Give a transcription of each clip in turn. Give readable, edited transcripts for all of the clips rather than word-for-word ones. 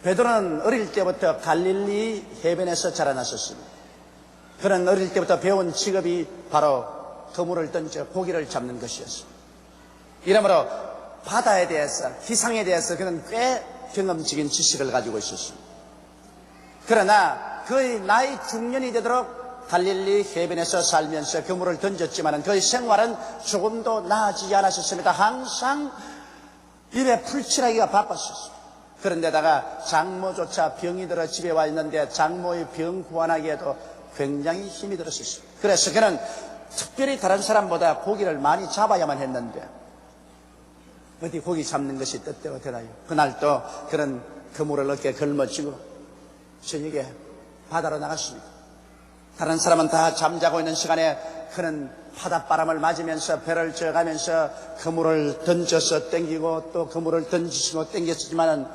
베드로는 어릴 때부터 갈릴리 해변에서 자라났었습니다. 그는 어릴 때부터 배운 직업이 바로 그물을 던져 고기를 잡는 것이었습니다. 이러므로 바다에 대해서, 기상에 대해서 그는 꽤 경험적인 지식을 가지고 있었습니다. 그러나 그의 나이 중년이 되도록 갈릴리 해변에서 살면서 그물을 던졌지만 그의 생활은 조금도 나아지지 않았었습니다. 항상 입에 풀칠하기가 바빴었습니다. 그런데다가 장모조차 병이 들어 집에 와 있는데 장모의 병 구안하기에도 굉장히 힘이 들었었습니다. 그래서 그는 특별히 다른 사람보다 고기를 많이 잡아야만 했는데 어디 고기 잡는 것이 뜻대로 되나요? 그날도 그는 그물을 어깨에 걸머쥐고 저녁에 바다로 나갔습니다. 다른 사람은 다 잠자고 있는 시간에 그는 바닷바람을 맞으면서 배를 저어가면서 그물을 던져서 땡기고 또 그물을 던지시고 땡겼지만은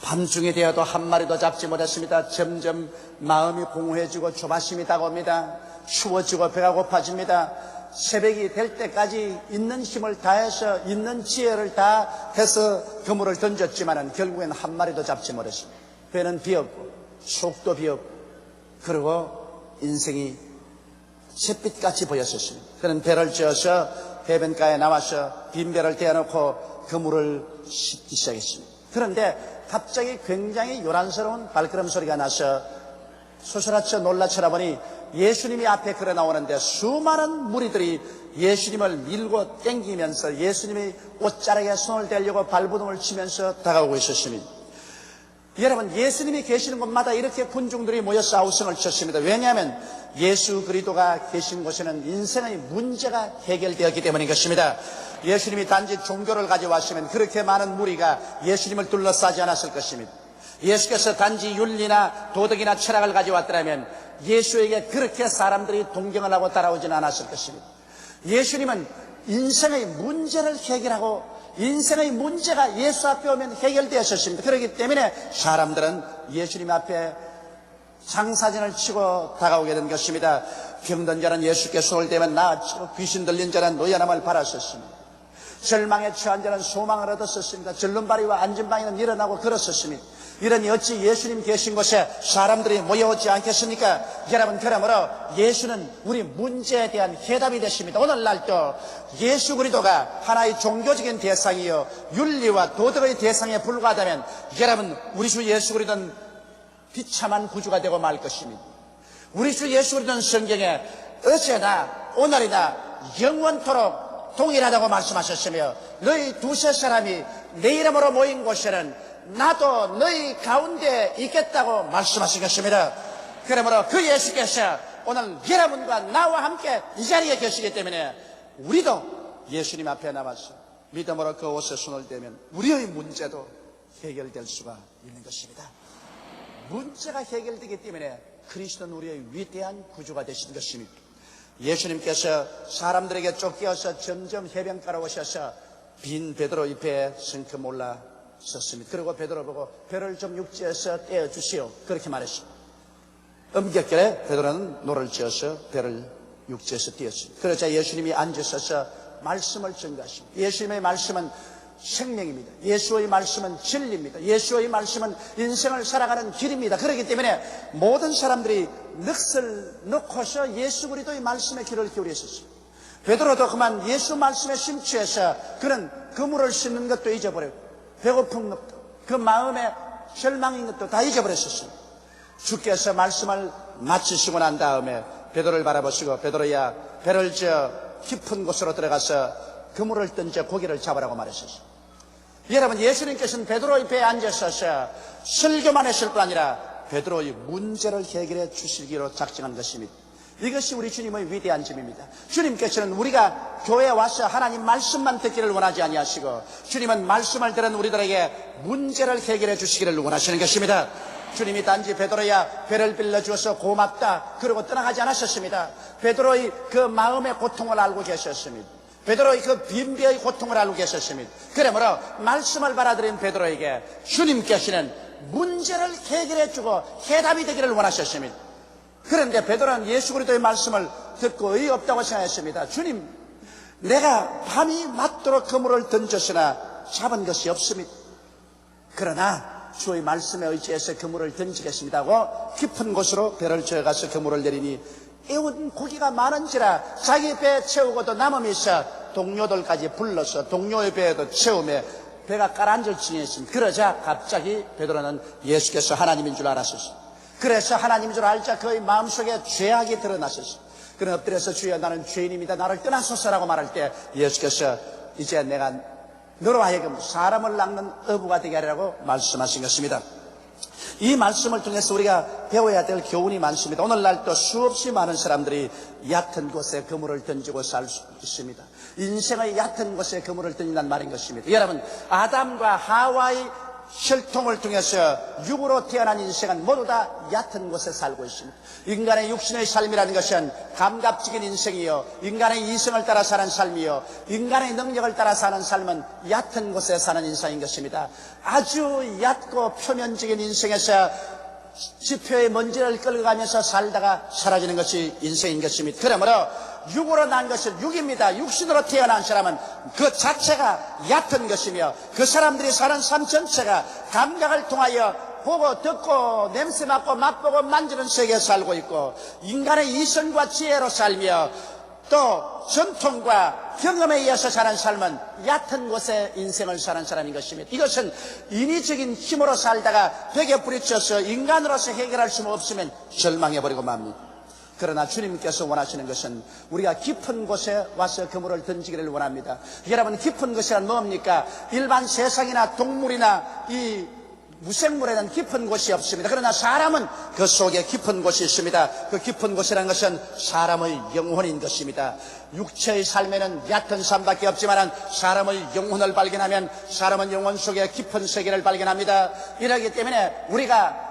밤중이 되어도 한 마리도 잡지 못했습니다. 점점 마음이 공허해지고 조바심이 다가옵니다. 추워지고 배가 고파집니다. 새벽이 될 때까지 있는 힘을 다해서 있는 지혜를 다해서 그물을 던졌지만은 결국엔 한 마리도 잡지 못했습니다. 배는 비었고 속도 비었고 그리고 인생이 잿빛같이 보였었습니다. 그는 배를 지어서 해변가에 나와서 빈배를 대어놓고 그물을 씻기 시작했습니다. 그런데 갑자기 굉장히 요란스러운 발걸음 소리가 나서 소스라쳐 놀라 쳐다보니 예수님이 앞에 걸어 나오는데 수많은 무리들이 예수님을 밀고 땡기면서 예수님이 옷자락에 손을 대려고 발버둥을 치면서 다가오고 있었습니다. 여러분, 예수님이 계시는 곳마다 이렇게 군중들이 모여서 아우성을 쳤습니다. 왜냐하면 예수 그리스도가 계신 곳에는 인생의 문제가 해결되었기 때문인 것입니다. 예수님이 단지 종교를 가져왔으면 그렇게 많은 무리가 예수님을 둘러싸지 않았을 것입니다. 예수께서 단지 윤리나 도덕이나 철학을 가져왔더라면 예수에게 그렇게 사람들이 동경을 하고 따라오지는 않았을 것입니다. 예수님은 인생의 문제를 해결하고 인생의 문제가 예수 앞에 오면 해결되었습니다. 그렇기 때문에 사람들은 예수님 앞에 장사진을 치고 다가오게 된 것입니다. 병든 자는 예수께 손을 대면 나아지고 귀신 들린 자는 노여남을 바랐었습니다. 절망에 처한 자는 소망을 얻었었습니다. 절름발이와 안진방이는 일어나고 걸었었습니다. 이러니 어찌 예수님 계신 곳에 사람들이 모여오지 않겠습니까? 여러분, 그러므로 예수는 우리 문제에 대한 해답이 되십니다. 오늘날도 예수 그리스도가 하나의 종교적인 대상이요 윤리와 도덕의 대상에 불과하다면 여러분, 우리 주 예수 그리스도는 비참한 구주가 되고 말 것입니다. 우리 주 예수 그리스도는 성경에 어제나 오늘이나 영원토록 동일하다고 말씀하셨으며 너희 두세 사람이 내 이름으로 모인 곳에는 나도 너희 가운데 있겠다고 말씀하신 것입니다. 그러므로 그 예수께서 오늘 여러분과 나와 함께 이 자리에 계시기 때문에 우리도 예수님 앞에 나와서 믿음으로 그 옷에 손을 대면 우리의 문제도 해결될 수가 있는 것입니다. 문제가 해결되기 때문에 그리스도는 우리의 위대한 구주가 되신 것입니다. 예수님께서 사람들에게 쫓겨서 점점 해변가로 오셔서 빈 베드로 옆에 성큼 올라섰습니다. 그리고 베드로 보고 배를 좀 육지에서 떼어주시오 그렇게 말했습니다. 엄격결에 베드로는 노를 지어서 배를 육지에서 띄었습니다. 그러자 예수님이 앉으셔서 말씀을 전가하십니다. 예수님의 말씀은 생명입니다. 예수의 말씀은 진리입니다. 예수의 말씀은 인생을 살아가는 길입니다. 그렇기 때문에 모든 사람들이 넋을 놓고서 예수 그리스도의 말씀에 귀를 기울였었습니다. 베드로도 그만 예수 말씀에 심취해서 그는 그물을 씻는 것도 잊어버렸고 배고픈 것도 그 마음에 절망인 것도 다 잊어버렸었습니다. 주께서 말씀을 마치시고 난 다음에 베드로를 바라보시고 베드로야 배를 지어 깊은 곳으로 들어가서 그물을 던져 고기를 잡으라고 말했었습니다. 여러분, 예수님께서는 베드로의 배에 앉으셔서 설교만 했을 뿐 아니라 베드로의 문제를 해결해 주시기로 작정한 것입니다. 이것이 우리 주님의 위대한 점입니다. 주님께서는 우리가 교회에 와서 하나님 말씀만 듣기를 원하지 아니하시고 주님은 말씀을 들은 우리들에게 문제를 해결해 주시기를 원하시는 것입니다. 주님이 단지 베드로야 배를 빌려주어서 고맙다 그러고 떠나가지 않으셨습니다. 베드로의 그 마음의 고통을 알고 계셨습니다. 베드로의 그 빈배의 고통을 알고 계셨습니다. 그러므로 말씀을 받아들인 베드로에게 주님께서는 문제를 해결해 주고 해답이 되기를 원하셨습니다. 그런데 베드로는 예수 그리스도의 말씀을 듣고 의의 없다고 생각했습니다. 주님, 내가 밤이 맞도록 그물을 던졌으나 잡은 것이 없습니다. 그러나 주의 말씀에 의지해서 그물을 던지겠습니다 하고 깊은 곳으로 배를 저어가서 그물을 내리니 애운 고기가 많은지라 자기 배 채우고도 남음이 있어 동료들까지 불러서 동료의 배에도 채우며 배가 가라앉을 징했습니다. 그러자 갑자기 베드로는 예수께서 하나님인 줄 알았었습니다. 그래서 하나님인 줄 알자 그의 마음속에 죄악이 드러났었습니다. 그는 엎드려서 주여 나는 죄인입니다. 나를 떠나소서라고 말할 때 예수께서 이제 내가 너로 하여금 사람을 낚는 어부가 되게 하리라고 말씀하신 것입니다. 이 말씀을 통해서 우리가 배워야 될 교훈이 많습니다. 오늘날도 수없이 많은 사람들이 얕은 곳에 그물을 던지고 살 수 있습니다. 인생의 얕은 곳에 그물을 던진다는 말인 것입니다. 여러분, 아담과 하와의 혈통을 통해서 육으로 태어난 인생은 모두 다 얕은 곳에 살고 있습니다. 인간의 육신의 삶이라는 것은 감각적인 인생이요, 인간의 이성을 따라 사는 삶이요, 인간의 능력을 따라 사는 삶은 얕은 곳에 사는 인생인 것입니다. 아주 얕고 표면적인 인생에서 지표의 먼지를 끌어가면서 살다가 사라지는 것이 인생인 것입니다. 그러므로 육으로 난 것은 육입니다. 육신으로 태어난 사람은 그 자체가 얕은 것이며 그 사람들이 사는 삶 전체가 감각을 통하여 보고 듣고 냄새 맡고 맛보고 만지는 세계에 살고 있고 인간의 이성과 지혜로 살며 또 전통과 경험에 의해서 사는 삶은 얕은 곳에 인생을 사는 사람인 것입니다. 이것은 인위적인 힘으로 살다가 벽에 부딪혀서 인간으로서 해결할 수 없으면 절망해버리고 맙니다. 그러나 주님께서 원하시는 것은 우리가 깊은 곳에 와서 그물을 던지기를 원합니다. 여러분, 깊은 곳이란 뭡니까? 일반 세상이나 동물이나 이 무생물에는 깊은 곳이 없습니다. 그러나 사람은 그 속에 깊은 곳이 있습니다. 그 깊은 곳이라는 것은 사람의 영혼인 것입니다. 육체의 삶에는 얕은 삶밖에 없지만 사람의 영혼을 발견하면 사람은 영혼 속에 깊은 세계를 발견합니다. 이러기 때문에 우리가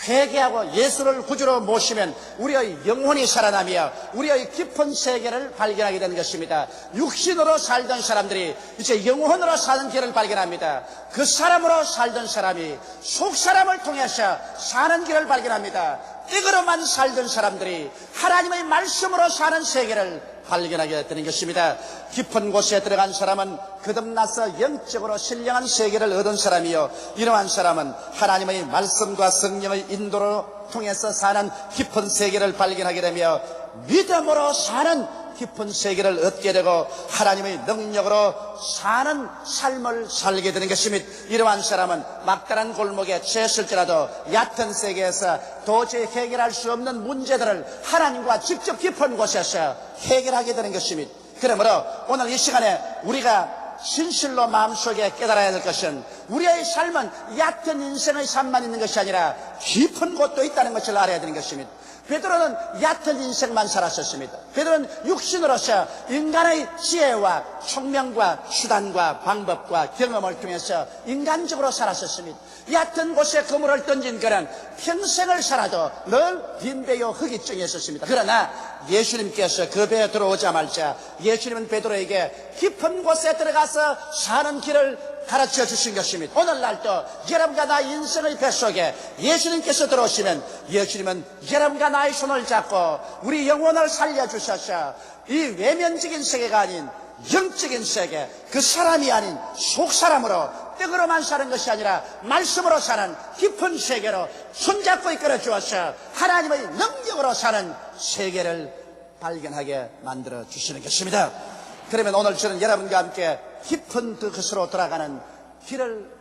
회개하고 예수를 구주로 모시면 우리의 영혼이 살아나며 우리의 깊은 세계를 발견하게 되는 것입니다. 육신으로 살던 사람들이 이제 영혼으로 사는 길을 발견합니다. 그 사람으로 살던 사람이 속 사람을 통해서 사는 길을 발견합니다. 이거로만 살던 사람들이 하나님의 말씀으로 사는 세계를 발견하게 되는 것입니다. 깊은 곳에 들어간 사람은 거듭나서 영적으로 신령한 세계를 얻은 사람이요, 이러한 사람은 하나님의 말씀과 성령의 인도로 통해서 사는 깊은 세계를 발견하게 되며 믿음으로 사는 깊은 세계를 얻게 되고 하나님의 능력으로 사는 삶을 살게 되는 것입니다. 이러한 사람은 막다른 골목에 처했을지라도 얕은 세계에서 도저히 해결할 수 없는 문제들을 하나님과 직접 깊은 곳에서 해결하게 되는 것입니다. 그러므로 오늘 이 시간에 우리가 진실로 마음속에 깨달아야 될 것은 우리의 삶은 얕은 인생의 삶만 있는 것이 아니라 깊은 곳도 있다는 것을 알아야 되는 것입니다. 베드로는 얕은 인생만 살았었습니다. 베드로는 육신으로서 인간의 지혜와 총명과 수단과 방법과 경험을 통해서 인간적으로 살았었습니다. 얕은 곳에 그물을 던진 그는 평생을 살아도 늘 빈배요 흑이증이 있었습니다. 그러나 예수님께서 그 배에 들어오자마자 예수님은 베드로에게 깊은 곳에 들어가서 사는 길을 가르쳐 주신 것입니다. 오늘날도 여러분과 나 인생의 뱃속에 예수님께서 들어오시면 예수님은 여러분과 나의 손을 잡고 우리 영혼을 살려주셔서 이 외면적인 세계가 아닌 영적인 세계, 그 사람이 아닌 속사람으로 떡으로만 사는 것이 아니라 말씀으로 사는 깊은 세계로 손잡고 이끌어 주어서 하나님의 능력으로 사는 세계를 발견하게 만들어 주시는 것입니다. 그러면 오늘 저는 여러분과 함께 깊은 그것으로 들어가는 길을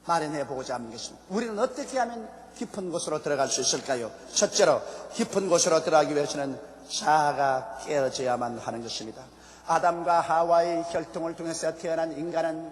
마련해 보고자 하는 것입니다. 우리는 어떻게 하면 깊은 곳으로 들어갈 수 있을까요? 첫째로 깊은 곳으로 들어가기 위해서는 자아가 깨어져야만 하는 것입니다. 아담과 하와의 혈통을 통해서 태어난 인간은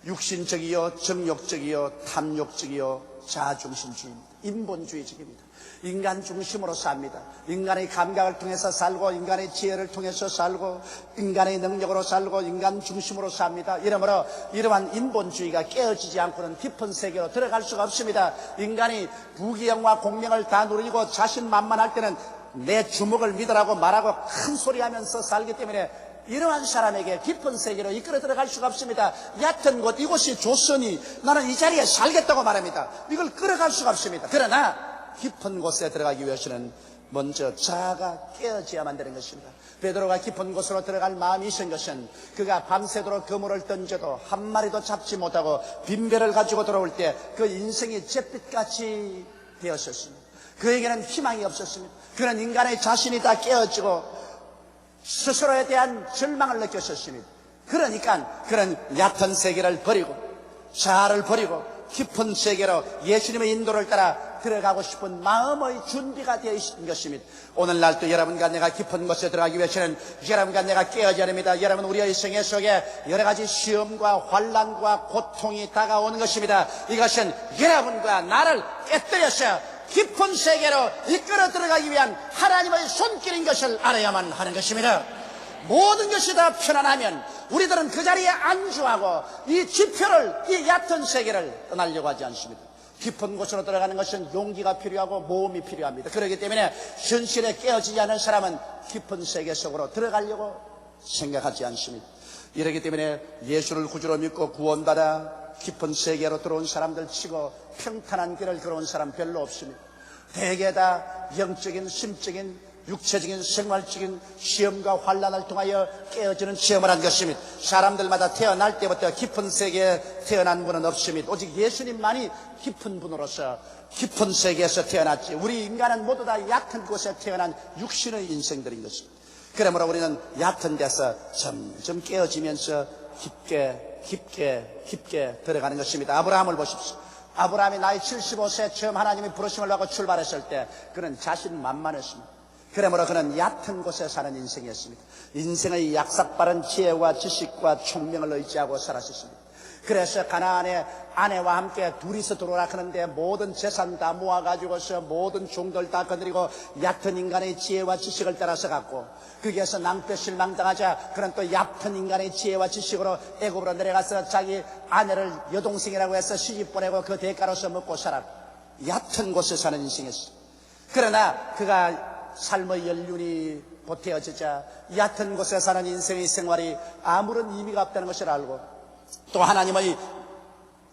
육신적이요, 정욕적이요, 탐욕적이요, 자아중심주의입니다. 인본주의적입니다. 인간 중심으로 삽니다. 인간의 감각을 통해서 살고 인간의 지혜를 통해서 살고 인간의 능력으로 살고 인간 중심으로 삽니다. 이러므로 이러한 인본주의가 깨어지지 않고는 깊은 세계로 들어갈 수가 없습니다. 인간이 부귀영화 공명을 다 누리고 자신만만할 때는 내 주먹을 믿으라고 말하고 큰 소리하면서 살기 때문에 이러한 사람에게 깊은 세계로 이끌어 들어갈 수가 없습니다. 얕은 곳, 이곳이 좋으니 나는 이 자리에 살겠다고 말합니다. 이걸 끌어갈 수가 없습니다. 그러나 깊은 곳에 들어가기 위해서는 먼저 자아가 깨어져야만 되는 것입니다. 베드로가 깊은 곳으로 들어갈 마음이 있은 것은 그가 밤새도록 그물을 던져도 한 마리도 잡지 못하고 빈배를 가지고 돌아올 때 그 인생이 잿빛같이 되었었습니다. 그에게는 희망이 없었습니다. 그는 인간의 자신이 다 깨어지고 스스로에 대한 절망을 느꼈었습니다. 그러니까 그는 얕은 세계를 버리고 자아를 버리고 깊은 세계로 예수님의 인도를 따라 들어가고 싶은 마음의 준비가 되어 있는 것입니다. 오늘날도 여러분과 내가 깊은 곳에 들어가기 위해서는 여러분과 내가 깨어져야 됩니다. 여러분, 우리의 생애 속에 여러 가지 시험과 환난과 고통이 다가오는 것입니다. 이것은 여러분과 나를 깨뜨려서 깊은 세계로 이끌어 들어가기 위한 하나님의 손길인 것을 알아야만 하는 것입니다. 모든 것이 다 편안하면 우리들은 그 자리에 안주하고 이 지표를, 이 얕은 세계를 떠나려고 하지 않습니다. 깊은 곳으로 들어가는 것은 용기가 필요하고 모험이 필요합니다. 그렇기 때문에 현실에 깨어지지 않은 사람은 깊은 세계 속으로 들어가려고 생각하지 않습니다. 이렇기 때문에 예수를 구주로 믿고 구원받아 깊은 세계로 들어온 사람들 치고 평탄한 길을 걸어온 사람 별로 없습니다. 대개 다 영적인, 심적인, 육체적인, 생활적인 시험과 환난을 통하여 깨어지는 체험을 한 것입니다. 사람들마다 태어날 때부터 깊은 세계에 태어난 분은 없습니다. 오직 예수님만이 깊은 분으로서 깊은 세계에서 태어났지, 우리 인간은 모두 다 얕은 곳에 태어난 육신의 인생들인 것입니다. 그러므로 우리는 얕은 데서 점점 깨어지면서 깊게 들어가는 것입니다. 아브라함을 보십시오. 아브라함이 나이 75세 처음 하나님이 부르심을 받고 출발했을 때 그는 자신만만했습니다. 그러므로 그는 얕은 곳에 사는 인생이었습니다. 인생의 약삭빠른 지혜와 지식과 총명을 의지하고 살았습니다. 그래서 가나안에 아내와 함께 둘이서 들어오라 하는데 모든 재산 다 모아가지고서 모든 종들 다 거느리고 얕은 인간의 지혜와 지식을 따라서 갔고, 거기에서 낭패 실망당하자 그는 또 얕은 인간의 지혜와 지식으로 애굽으로 내려가서 자기 아내를 여동생이라고 해서 시집 보내고 그 대가로서 먹고 살았고, 얕은 곳에 사는 인생이었습니다. 그러나 그가 삶의 연륜이 보태어지자 얕은 곳에 사는 인생의 생활이 아무런 의미가 없다는 것을 알고, 또 하나님의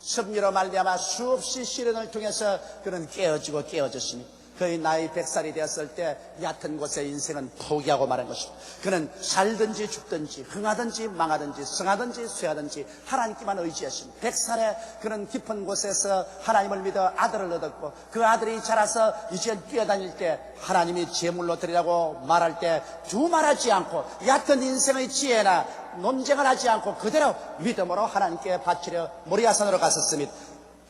섭리로 말미암아 수없이 시련을 통해서 그는 깨어졌습니다. 그의 나이 100살이 되었을 때 얕은 곳에 인생은 포기하고 말한 것입니다. 그는 살든지 죽든지 흥하든지 망하든지 성하든지 쇠하든지 하나님께만 의지했습니다. 100살에 그는 깊은 곳에서 하나님을 믿어 아들을 얻었고, 그 아들이 자라서 이제 뛰어다닐 때 하나님이 제물로 드리라고 말할 때 두말하지 않고 얕은 인생의 지혜나 논쟁을 하지 않고 그대로 믿음으로 하나님께 바치려 모리아산으로 갔었습니다.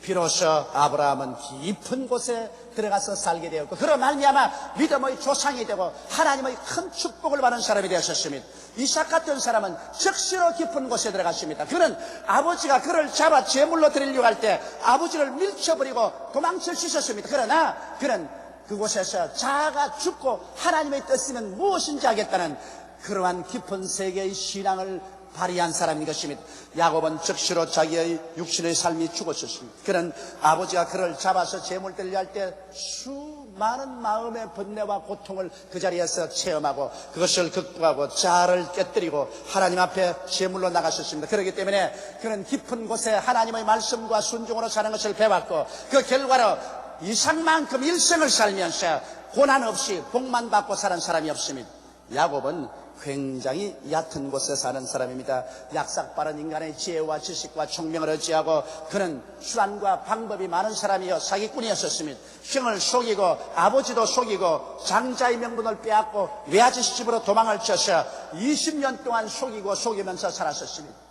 비로소 아브라함은 깊은 곳에 들어가서 살게 되었고, 그로 말미암아 믿음의 조상이 되고 하나님의 큰 축복을 받은 사람이 되었습니다. 이삭 같은 사람은 적시로 깊은 곳에 들어갔습니다. 그는 아버지가 그를 잡아 제물로 드리려고 할 때 아버지를 밀쳐버리고 도망칠 수 있었습니다. 그러나 그는 그곳에서 자아가 죽고 하나님의 뜻이면 무엇인지 하겠다는 그러한 깊은 세계의 신앙을 발휘한 사람인 것입니다. 야곱은 적시로 자기의 육신의 삶이 죽었었습니다. 그는 아버지가 그를 잡아서 제물 드리려 할 때 수많은 마음의 번뇌와 고통을 그 자리에서 체험하고 그것을 극복하고 자아를 깨뜨리고 하나님 앞에 제물로 나갔었습니다. 그렇기 때문에 그는 깊은 곳에 하나님의 말씀과 순종으로 사는 것을 배웠고, 그 결과로 이상만큼 일생을 살면서 고난 없이 복만 받고 사는 사람이 없습니다. 야곱은 굉장히 얕은 곳에 사는 사람입니다. 약삭빠른 인간의 지혜와 지식과 총명을 의지하고 그는 수단과 방법이 많은 사람이요 사기꾼이었습니다. 형을 속이고 아버지도 속이고 장자의 명분을 빼앗고 외아저씨 집으로 도망을 쳐서 20년 동안 속이면서 살았었습니다.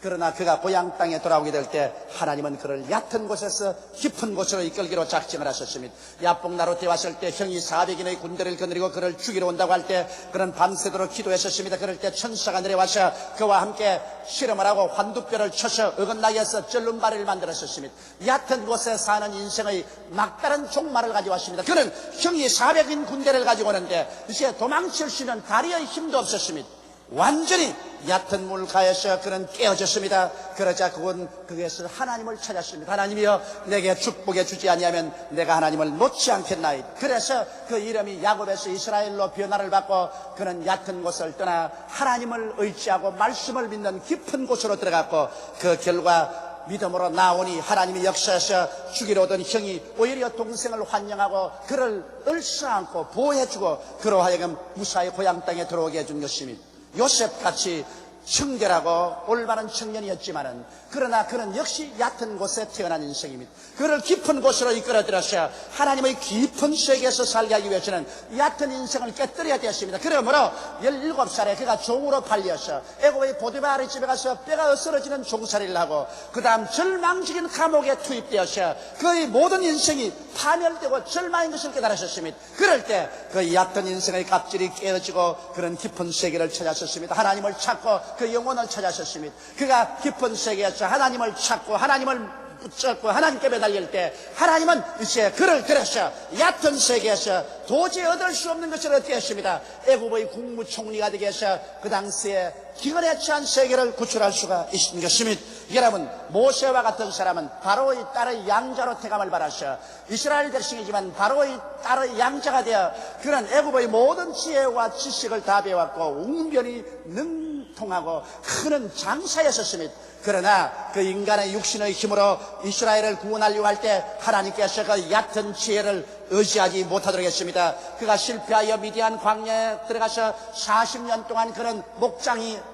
그러나 그가 고향 땅에 돌아오게 될 때 하나님은 그를 얕은 곳에서 깊은 곳으로 이끌기로 작정을 하셨습니다. 야복나루 때 왔을 때 형이 400인의 군대를 거느리고 그를 죽이러 온다고 할 때 그는 밤새도록 기도했었습니다. 그럴 때 천사가 내려와서 그와 함께 실험을 하고 환두뼈를 쳐서 어긋나게 해서 절름발이를 만들었었습니다. 얕은 곳에 사는 인생의 막다른 종말을 가져왔습니다. 그는 형이 400인 군대를 가지고 오는데 이제 도망칠 수 있는 다리의 힘도 없었습니다. 완전히 얕은 물가에서 그는 깨어졌습니다. 그러자 그건 거기에서 하나님을 찾았습니다. 하나님이여, 내게 축복해 주지 아니하면 내가 하나님을 놓지 않겠나이다. 그래서 그 이름이 야곱에서 이스라엘로 변화를 받고 그는 얕은 곳을 떠나 하나님을 의지하고 말씀을 믿는 깊은 곳으로 들어갔고, 그 결과 믿음으로 나오니 하나님이 역사하셔 죽이러 오던 형이 오히려 동생을 환영하고 그를 얼싸안고 보호해주고 그로 하여금 무사히 고향 땅에 들어오게 해준 것입니다. 요셉같이 청결하고 올바른 청년이었지만은 그러나 그는 역시 얕은 곳에 태어난 인생입니다. 그를 깊은 곳으로 이끌어 들어서 하나님의 깊은 세계에서 살게 하기 위해서는 얕은 인생을 깨뜨려야 되었습니다. 그러므로 17살에 그가 종으로 팔려서 애굽의 보디바르 집에 가서 뼈가 으스러지는 종살이를 하고 그 다음 절망적인 감옥에 투입되어서 그의 모든 인생이 파멸되고 절망인 것을 깨달으셨습니다. 그럴 때 그 얕은 인생의 갑질이 깨어지고 그런 깊은 세계를 찾았었습니다. 하나님을 찾고 그 영혼을 찾았었습니다. 그가 깊은 세계에서 하나님을 찾고 하나님을 붙잡고 하나님께 매달릴 때 하나님은 이제 그를 들어서 얕은 세계에서 도저히 얻을 수 없는 것을 얻게 했습니다. 애굽의 국무총리가 되게 해서 그 당시에 기근에 처한 세계를 구출할 수가 있는 것입니다. 여러분, 모세와 같은 사람은 바로의 딸의 양자로 태감을 받아서 이스라엘 백성이지만 바로의 딸의 양자가 되어 그런 애굽의 모든 지혜와 지식을 다 배웠고 웅변이 능통하고 큰 장사였었습니다. 그러나 그 인간의 육신의 힘으로 이스라엘을 구원하려고 할 때 하나님께서 그 얕은 지혜를 의지하지 못하도록 했습니다. 그가 실패하여 미디안 광야에 들어가서 40년 동안 그런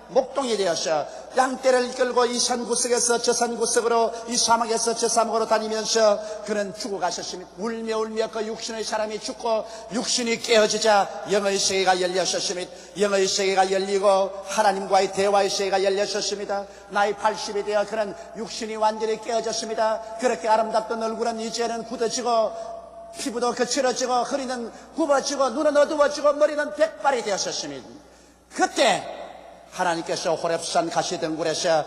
목동이 되어서 양떼를 이끌고 이 산 구석에서 저 산 구석으로 이 사막에서 저 사막으로 다니면서 그는 죽어가셨습니다. 울며 그 육신의 사람이 죽고 육신이 깨어지자 영의 세계가 열렸었습니다. 영의 세계가 열리고 하나님과의 대화의 세계가 열렸었습니다. 나이 80이 되어 그는 육신이 완전히 깨어졌습니다. 그렇게 아름답던 얼굴은 이제는 굳어지고 피부도 거칠어지고 허리는 굽어지고 눈은 어두워지고 머리는 백발이 되었었습니다. 그때 하나님께서 호렙산 가시덩굴에서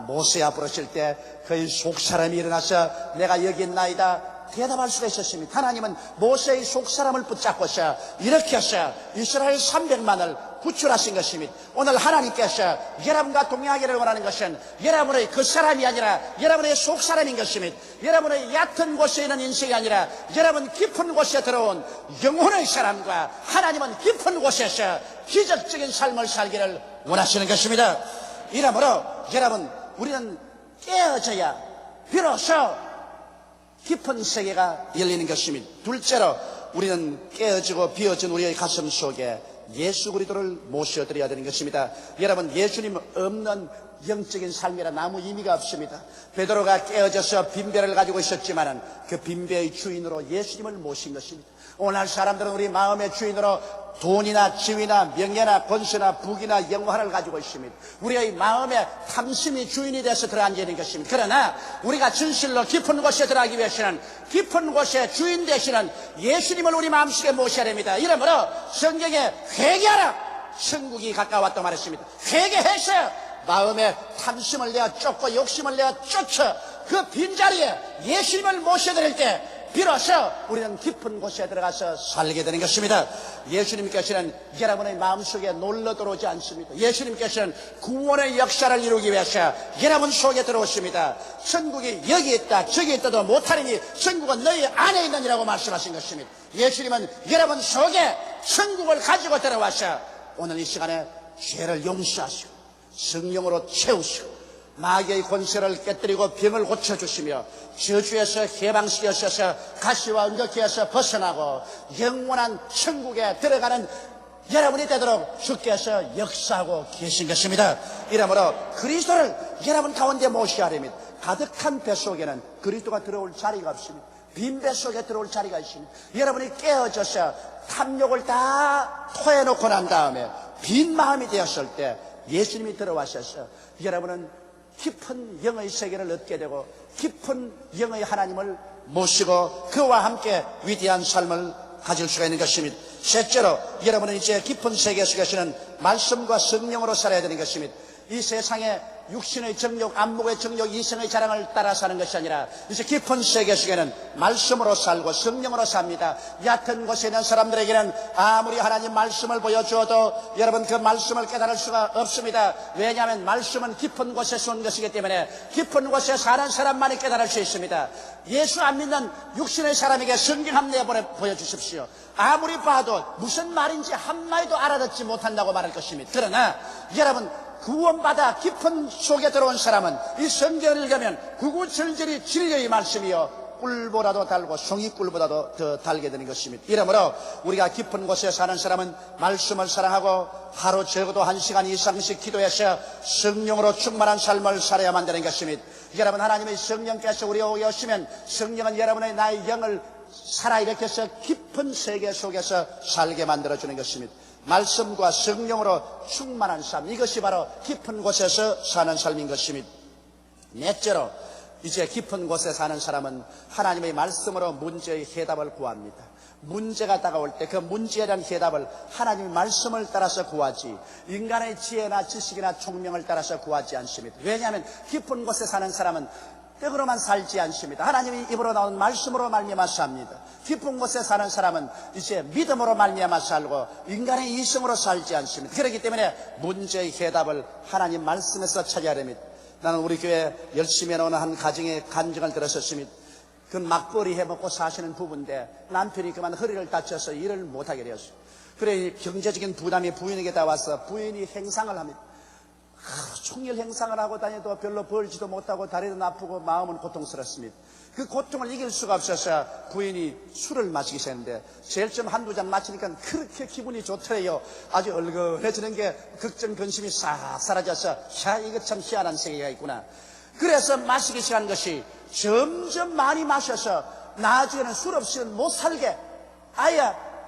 모세야 부르실 때 그의 속사람이 일어나서 내가 여기 있나이다 대답할 수가 있었습니다. 하나님은 모세의 속사람을 붙잡고서 이렇게 해서 이스라엘 300만을 구출하신 것입니다. 오늘 하나님께서 여러분과 동행하기를 원하는 것은 여러분의 그 사람이 아니라 여러분의 속사람인 것입니다. 여러분의 얕은 곳에 있는 인생이 아니라 여러분 깊은 곳에 들어온 영혼의 사람과 하나님은 깊은 곳에서 기적적인 삶을 살기를 원하시는 것입니다. 이러므로 여러분, 우리는 깨어져야 비로소 깊은 세계가 열리는 것입니다. 둘째로 우리는 깨어지고 비어진 우리의 가슴 속에 예수 그리스도를 모셔드려야 되는 것입니다. 여러분, 예수님 없는 영적인 삶이라 아무 의미가 없습니다. 베드로가 깨어져서 빈배를 가지고 있었지만은 그 빈배의 주인으로 예수님을 모신 것입니다. 오늘 사람들은 우리 마음의 주인으로 돈이나 지위나 명예나 권세나 부귀나 영화를 가지고 있습니다. 우리의 마음의 탐심이 주인이 돼서 들어앉아 있는 것입니다. 그러나 우리가 진실로 깊은 곳에 들어가기 위해서는 깊은 곳에 주인 되시는 예수님을 우리 마음속에 모셔야 됩니다. 이러므로 성경에 회개하라, 천국이 가까웠다고 말했습니다. 회개해서 마음의 탐심을 내어 쫓고 욕심을 내어 쫓아 그 빈자리에 예수님을 모셔드릴 때 비로소 우리는 깊은 곳에 들어가서 살게 되는 것입니다. 예수님께서는 여러분의 마음속에 놀러 들어오지 않습니다. 예수님께서는 구원의 역사를 이루기 위해서 여러분 속에 들어오십니다. 천국이 여기 있다 저기 있다도 못하리니 천국은 너희 안에 있느니라고 말씀하신 것입니다. 예수님은 여러분 속에 천국을 가지고 들어와서 오늘 이 시간에 죄를 용서하시고 성령으로 채우시고 마귀의 권세를 깨뜨리고 병을 고쳐주시며 저주에서 해방시켜주셔서 가시와 은덕기에서 벗어나고 영원한 천국에 들어가는 여러분이 되도록 주께서 역사하고 계신 것입니다. 이러므로 그리스도를 여러분 가운데 모셔야 됩니다. 가득한 배 속에는 그리스도가 들어올 자리가 없습니다. 빈 배 속에 들어올 자리가 있습니다. 여러분이 깨어져서 탐욕을 다 토해놓고 난 다음에 빈 마음이 되었을 때 예수님이 들어와셔서 여러분은 깊은 영의 세계를 얻게 되고 깊은 영의 하나님을 모시고 그와 함께 위대한 삶을 가질 수가 있는 것입니다. 셋째로 여러분은 이제 깊은 세계 속에서는 말씀과 성령으로 살아야 되는 것입니다. 이 세상에 육신의 정욕, 안목의 정욕, 이성의 자랑을 따라 사는 것이 아니라 이제 깊은 세계 속에는 말씀으로 살고 성령으로 삽니다. 얕은 곳에 있는 사람들에게는 아무리 하나님 말씀을 보여주어도 여러분 그 말씀을 깨달을 수가 없습니다. 왜냐하면 말씀은 깊은 곳에서 온 것이기 때문에 깊은 곳에 사는 사람만이 깨달을 수 있습니다. 예수 안 믿는 육신의 사람에게 성경 한 내 보여주십시오. 아무리 봐도 무슨 말인지 한마디도 알아듣지 못한다고 말할 것입니다. 그러나 여러분 구원받아 깊은 속에 들어온 사람은 이 성경을 읽으면 구구절절히 진리의 말씀이요 꿀보다도 달고 송이꿀보다도 더 달게 되는 것입니다. 이러므로 우리가 깊은 곳에 사는 사람은 말씀을 사랑하고 하루 적어도 1시간 이상씩 기도해서 성령으로 충만한 삶을 살아야만 되는 것입니다. 여러분, 하나님의 성령께서 우리에게 오시면 성령은 여러분의 나의 영을 살아일으켜서 깊은 세계 속에서 살게 만들어주는 것입니다. 말씀과 성령으로 충만한 삶, 이것이 바로 깊은 곳에서 사는 삶인 것입니다. 넷째로, 이제 깊은 곳에 사는 사람은 하나님의 말씀으로 문제의 해답을 구합니다. 문제가 다가올 때 그 문제에 대한 해답을 하나님의 말씀을 따라서 구하지 인간의 지혜나 지식이나 총명을 따라서 구하지 않습니다. 왜냐하면 깊은 곳에 사는 사람은 떡으로만 살지 않습니다. 하나님이 입으로 나온 말씀으로 말미암아 삽니다. 깊은 곳에 사는 사람은 이제 믿음으로 말미암아 살고 인간의 이성으로 살지 않습니다. 그렇기 때문에 문제의 해답을 하나님 말씀에서 찾아야 됩니다. 나는 우리 교회 열심히 해놓은 한 가정의 간증을 들었었습니다. 그 막벌이 해먹고 사시는 부부인데 남편이 그만 허리를 다쳐서 일을 못하게 되었어요. 그래 경제적인 부담이 부인에게 다 와서 부인이 행상을 합니다. 총일 행상을 하고 다녀도 별로 벌지도 못하고 다리도 아프고 마음은 고통스럽습니다. 그 고통을 이길 수가 없어서 부인이 술을 마시기 시작했는데 제일 좀 한두 잔 마시니까 그렇게 기분이 좋더래요. 아주 얼큰해지는 게 걱정 근심이 싹 사라져서 이거 참 희한한 세계가 있구나. 그래서 마시기 시작한 것이 점점 많이 마셔서 나중에는 술 없이는 못 살게 아예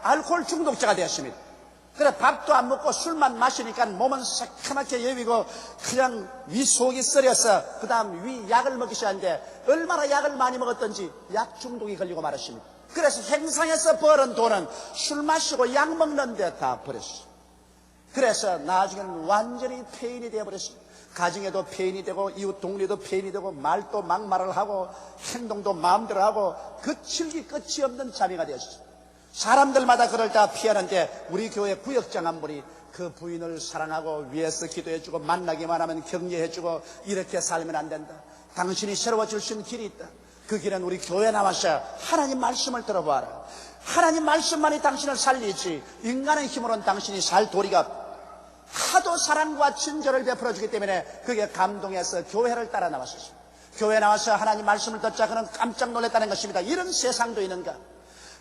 알코올 중독자가 되었습니다. 그래 밥도 안 먹고 술만 마시니까 몸은 새카맣게 여비고 그냥 위 속이 썰여서 그 다음 위 약을 먹기 시작하는데 얼마나 약을 많이 먹었던지 약 중독이 걸리고 말았습니다. 그래서 행상에서 벌은 돈은 술 마시고 약 먹는데 다 버렸어요. 그래서 나중에는 완전히 폐인이 되어버렸습니다. 가정에도 폐인이 되고 이웃 동네도 폐인이 되고 말도 막말을 하고 행동도 마음대로 하고 거칠기 끝이 없는 자매가 되었어요. 사람들마다 그럴 때 피하는데 우리 교회 구역장 한 분이 그 부인을 사랑하고 위해서 기도해주고 만나기만 하면 격려해주고 이렇게 살면 안 된다. 당신이 새로워질 수 있는 길이 있다. 그 길은 우리 교회 나와서 하나님 말씀을 들어봐라. 하나님 말씀만이 당신을 살리지 인간의 힘으로는 당신이 살 도리가 하도 사랑과 친절을 베풀어주기 때문에 그게 감동해서 교회를 따라 나왔었어요. 교회 나와서 하나님 말씀을 듣자 그는 깜짝 놀랐다는 것입니다. 이런 세상도 있는가?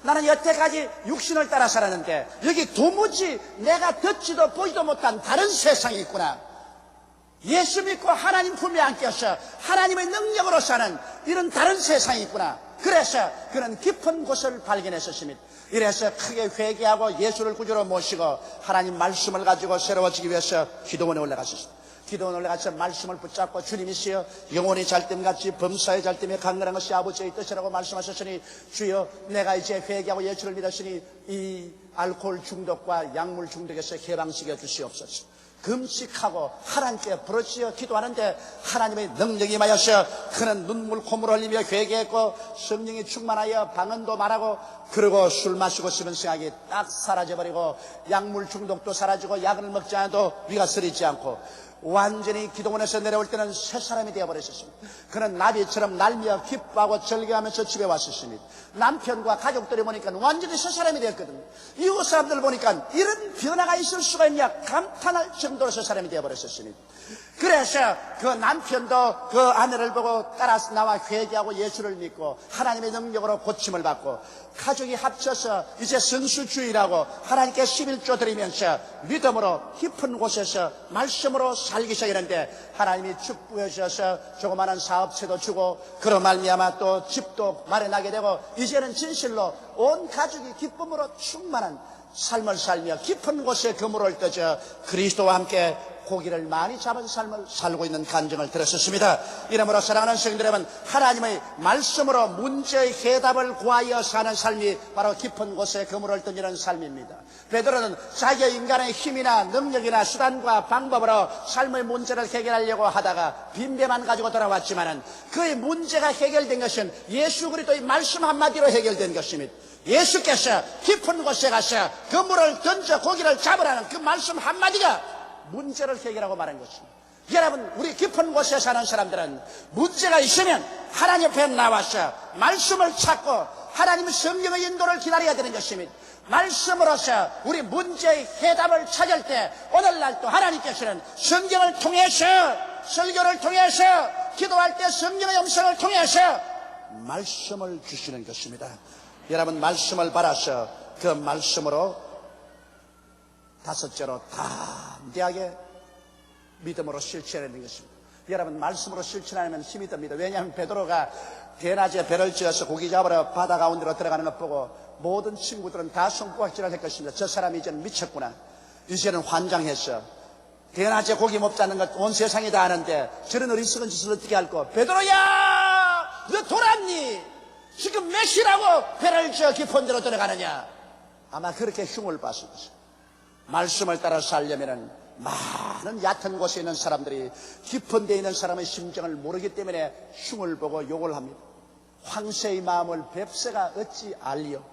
나는 여태까지 육신을 따라 살았는데 여기 도무지 내가 듣지도 보지도 못한 다른 세상이 있구나. 예수 믿고 하나님 품에 안겨서 하나님의 능력으로 사는 이런 다른 세상이 있구나. 그래서 그는 깊은 곳을 발견했었습니다. 이래서 크게 회개하고 예수를 구주로 모시고 하나님 말씀을 가지고 새로워지기 위해서 기도원에 올라갔었습니다. 기도원에 올라가서 말씀을 붙잡고 주님이시여 영혼이 잘됨같이 범사의 잘됨에 강건한 것이 아버지의 뜻이라고 말씀하셨으니 주여 내가 이제 회개하고 예수를 믿었으니 이 알코올 중독과 약물 중독에서 해방시켜 주시옵소서. 금식하고 하나님께 부르짖어 기도하는데 하나님의 능력이 임하여서 그는 눈물 콧물 흘리며 회개했고 성령이 충만하여 방언도 말하고 그러고 술 마시고 싶은 생각이 딱 사라져버리고 약물 중독도 사라지고 약을 먹지 않아도 위가 쓰리지 않고 완전히 기도원에서 내려올 때는 새 사람이 되어버렸습니다. 그는 나비처럼 날며 기뻐하고 즐겨하면서 집에 왔었습니다. 남편과 가족들이 보니까 완전히 새 사람이 되었거든요. 이웃 사람들 보니까 이런 변화가 있을 수가 있냐 감탄할 정도로 새 사람이 되어버렸습니다. 그래서 그 남편도 그 아내를 보고 따라 나와 회개하고 예수를 믿고 하나님의 능력으로 고침을 받고 가족이 합쳐서 이제 성수주의라고 하나님께 11조 드리면서 믿음으로 깊은 곳에서 말씀으로 살기 시작했는데 하나님이 축복해주셔서 조그마한 사업체도 주고 그로 말미암아 또 집도 마련하게 되고 이제는 진실로 온 가족이 기쁨으로 충만한 삶을 살며 깊은 곳에 그물을 떠져 그리스도와 함께 고기를 많이 잡은 삶을 살고 있는 간증을 들었습니다. 이러므로 사랑하는 성도 여러분, 하나님의 말씀으로 문제의 해답을 구하여 사는 삶이 바로 깊은 곳에 그물을 던지는 삶입니다. 베드로는 자기의 인간의 힘이나 능력이나 수단과 방법으로 삶의 문제를 해결하려고 하다가 빈배만 가지고 돌아왔지만은 그의 문제가 해결된 것은 예수 그리스도의 말씀 한마디로 해결된 것입니다. 예수께서 깊은 곳에 가서 그물을 던져 고기를 잡으라는 그 말씀 한마디가 문제를 해결하고 말한 것입니다. 여러분, 우리 깊은 곳에 사는 사람들은 문제가 있으면 하나님 앞에 나와서 말씀을 찾고 하나님의 성령의 인도를 기다려야 되는 것입니다. 말씀으로서 우리 문제의 해답을 찾을 때 오늘날 또 하나님께서는 성경을 통해서, 설교를 통해서, 기도할 때 성경의 음성을 통해서 말씀을 주시는 것입니다. 여러분, 말씀을 받아서 그 말씀으로 다섯째로 담대하게 믿음으로 실천하는 것입니다. 여러분, 말씀으로 실천하면 힘이 듭니다. 왜냐하면 베드로가 대낮에 배를 지어서 고기 잡으러 바다 가운데로 들어가는 것 보고 모든 친구들은 다 손가락질을 할 것입니다. 저 사람이 이제는 미쳤구나. 이제는 환장했어. 대낮에 고기 못 잡는 것 온 세상이 다 아는데 저런 어리석은 짓을 어떻게 할까? 베드로야, 너 돌았니? 지금 몇 시라고 배를 지어 깊은 데로 들어가느냐? 아마 그렇게 흉을 봤을 것입니다. 말씀을 따라 살려면은 많은 얕은 곳에 있는 사람들이 깊은 데 있는 사람의 심정을 모르기 때문에 흉을 보고 욕을 합니다. 황새의 마음을 뱁새가 어찌 알리요?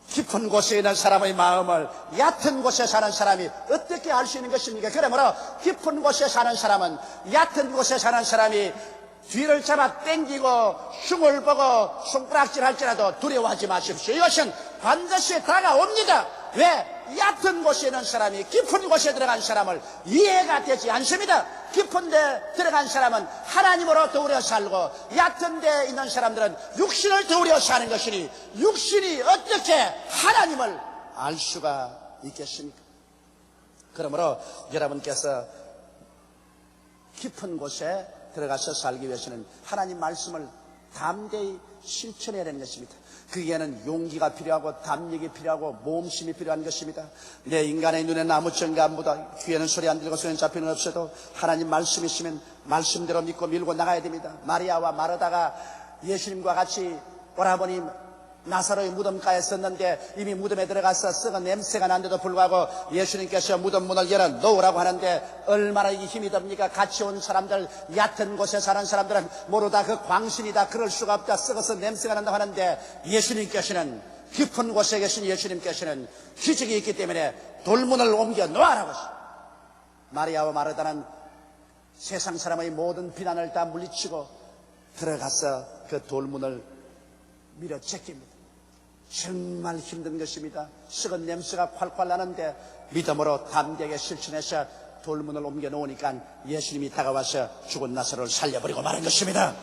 깊은 곳에 있는 사람의 마음을 얕은 곳에 사는 사람이 어떻게 알 수 있는 것입니까? 그러므로 깊은 곳에 사는 사람은, 얕은 곳에 사는 사람이 뒤를 잡아 당기고 흉을 보고 손가락질 할지라도 두려워하지 마십시오. 이것은 반드시 다가옵니다. 왜? 얕은 곳에 있는 사람이 깊은 곳에 들어간 사람을 이해가 되지 않습니다. 깊은 데 들어간 사람은 하나님으로 더우려 살고, 얕은 데 있는 사람들은 육신을 더우려 사는 것이니 육신이 어떻게 하나님을 알 수가 있겠습니까? 그러므로 여러분께서 깊은 곳에 들어가서 살기 위해서는 하나님 말씀을 담대히 실천해야 되는 것입니다. 그에는 용기가 필요하고 담력이 필요하고 모험심이 필요한 것입니다. 내 인간의 눈에는 아무 증거 안 보다, 귀에는 소리 안 들리고 손에는 잡히는 없어도 하나님 말씀이 있으면 말씀대로 믿고 밀고 나가야 됩니다. 마리아와 마르다가 예수님과 같이 오라버니 나사로의 무덤가에 있었는데 이미 무덤에 들어가서 썩은 냄새가 난데도 불구하고 예수님께서 무덤 문을 열어 놓으라고 하는데 얼마나 이게 힘이 듭니까? 같이 온 사람들, 얕은 곳에 사는 사람들은 모르다 그 광신이다, 그럴 수가 없다, 썩어서 냄새가 난다고 하는데 예수님께서는, 깊은 곳에 계신 예수님께서는 기적이 있기 때문에 돌문을 옮겨 놓아라고 하십니다. 마리아와 마르다는 세상 사람의 모든 비난을 다 물리치고 들어가서 그 돌문을 밀어 제낍니다. 정말 힘든 것입니다. 썩은 냄새가 콸콸 나는데 믿음으로 담대하게 실천해서 돌문을 옮겨 놓으니까 예수님이 다가와서 죽은 나사로를 살려버리고 마는 것입니다.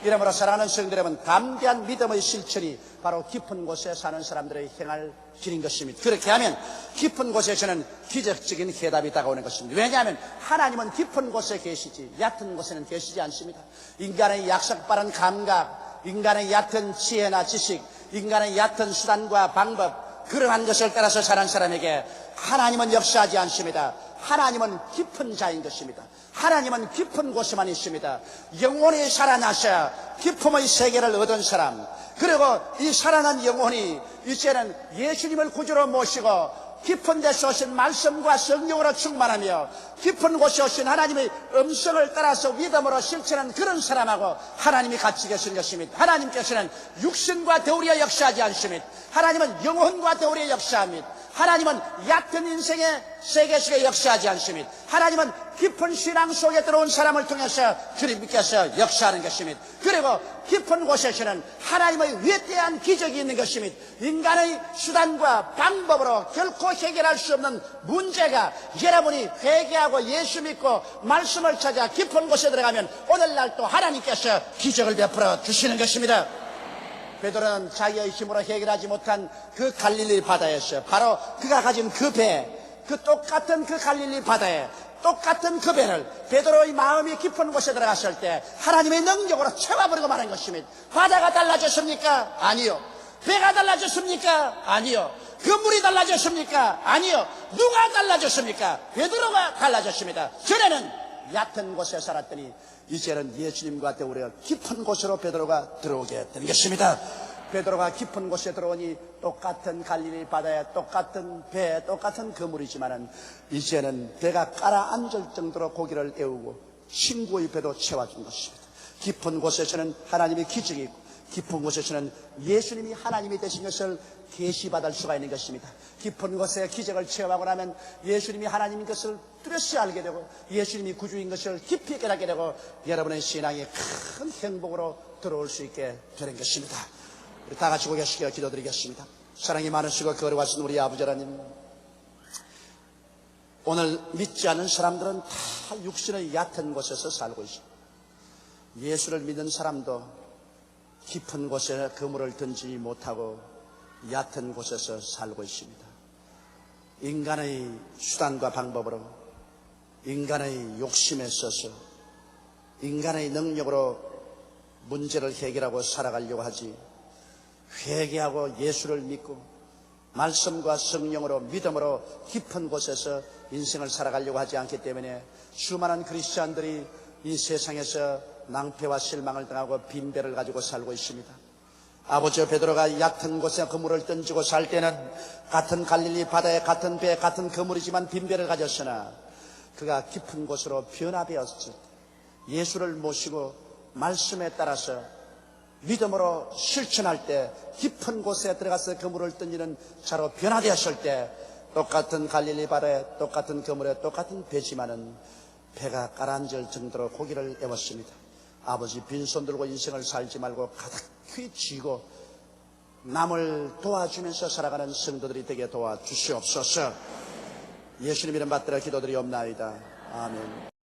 이러므로 사랑하는 성도 여러분, 담대한 믿음의 실천이 바로 깊은 곳에 사는 사람들의 행할 길인 것입니다. 그렇게 하면 깊은 곳에서는 기적적인 해답이 다가오는 것입니다. 왜냐하면 하나님은 깊은 곳에 계시지 얕은 곳에는 계시지 않습니다. 인간의 약삭빠른 감각, 인간의 얕은 지혜나 지식, 인간의 얕은 수단과 방법, 그러한 것을 따라서 사는 사람에게 하나님은 역사하지 않습니다. 하나님은 깊은 자인 것입니다. 하나님은 깊은 곳에만 있습니다. 영혼이 살아나서 깊음의 세계를 얻은 사람, 그리고 이 살아난 영혼이 이제는 예수님을 구주로 모시고 깊은 데서 오신 말씀과 성령으로 충만하며 깊은 곳에 오신 하나님의 음성을 따라서 믿음으로 실천하는 그런 사람하고 하나님이 같이 계신 것입니다. 하나님께서는 육신과 더불어 역사하지 않습니다. 하나님은 영혼과 더불어 역사합니다. 하나님은 얕은 인생의 세계 속에 역사하지 않습니다. 하나님은 깊은 신앙 속에 들어온 사람을 통해서 주님께서 역사하는 것입니다. 그리고 깊은 곳에서는 하나님의 위대한 기적이 있는 것입니다. 인간의 수단과 방법으로 결코 해결할 수 없는 문제가 여러분이 회개하고 예수 믿고 말씀을 찾아 깊은 곳에 들어가면 오늘날 또 하나님께서 기적을 베풀어 주시는 것입니다. 베드로는 자기의 힘으로 해결하지 못한 그 갈릴리 바다에서 바로 그가 가진 그 배, 그 똑같은 그 갈릴리 바다에 똑같은 그 배를 베드로의 마음이 깊은 곳에 들어갔을 때 하나님의 능력으로 채워버리고 마는 것입니다. 바다가 달라졌습니까? 아니요. 배가 달라졌습니까? 아니요. 그 물이 달라졌습니까? 아니요. 누가 달라졌습니까? 베드로가 달라졌습니다. 전에는 얕은 곳에 살았더니 이제는 예수님과 더불어 깊은 곳으로 베드로가 들어오게 된 것입니다. 베드로가 깊은 곳에 들어오니 똑같은 갈릴리 바다에 똑같은 배, 똑같은 그물이지만은 이제는 배가 가라앉을 정도로 고기를 애우고 친구의 배도 채워준 것입니다. 깊은 곳에서는 하나님의 기적이 있고 깊은 곳에서는 예수님이 하나님이 되신 것을 계시받을 수가 있는 것입니다. 깊은 곳에 기적을 체험하고 나면 예수님이 하나님인 것을 뚜렷이 알게 되고 예수님이 구주인 것을 깊이 깨닫게 되고 여러분의 신앙이 큰 행복으로 들어올 수 있게 되는 것입니다. 우리 다 같이 고개 숙여 기도드리겠습니다. 사랑이 많으시고 거룩하신 우리 아버지 하나님, 오늘 믿지 않은 사람들은 다 육신의 얕은 곳에서 살고 있습니다. 예수를 믿는 사람도 깊은 곳에 그물을 던지지 못하고 얕은 곳에서 살고 있습니다. 인간의 수단과 방법으로, 인간의 욕심에 써서, 인간의 능력으로 문제를 해결하고 살아가려고 하지, 회개하고 예수를 믿고 말씀과 성령으로 믿음으로 깊은 곳에서 인생을 살아가려고 하지 않기 때문에 수많은 크리스찬들이 이 세상에서 낭패와 실망을 당하고 빈배를 가지고 살고 있습니다. 아버지 베드로가 얕은 곳에 그물을 던지고 살 때는 같은 갈릴리 바다에 같은 배 같은 그물이지만 빈배를 가졌으나 그가 깊은 곳으로 변화되었을 때, 예수를 모시고 말씀에 따라서 믿음으로 실천할 때, 깊은 곳에 들어가서 그물을 던지는 자로 변화되었을 때, 똑같은 갈릴리 바다에 똑같은 그물에 똑같은 배지만은 배가 가라앉을 정도로 고기를 애웠습니다. 아버지, 빈손 들고 인생을 살지 말고 가득히 쥐고 남을 도와주면서 살아가는 성도들이 되게 도와주시옵소서. 예수님 이름 받들어 기도드리옵나이다. 아멘.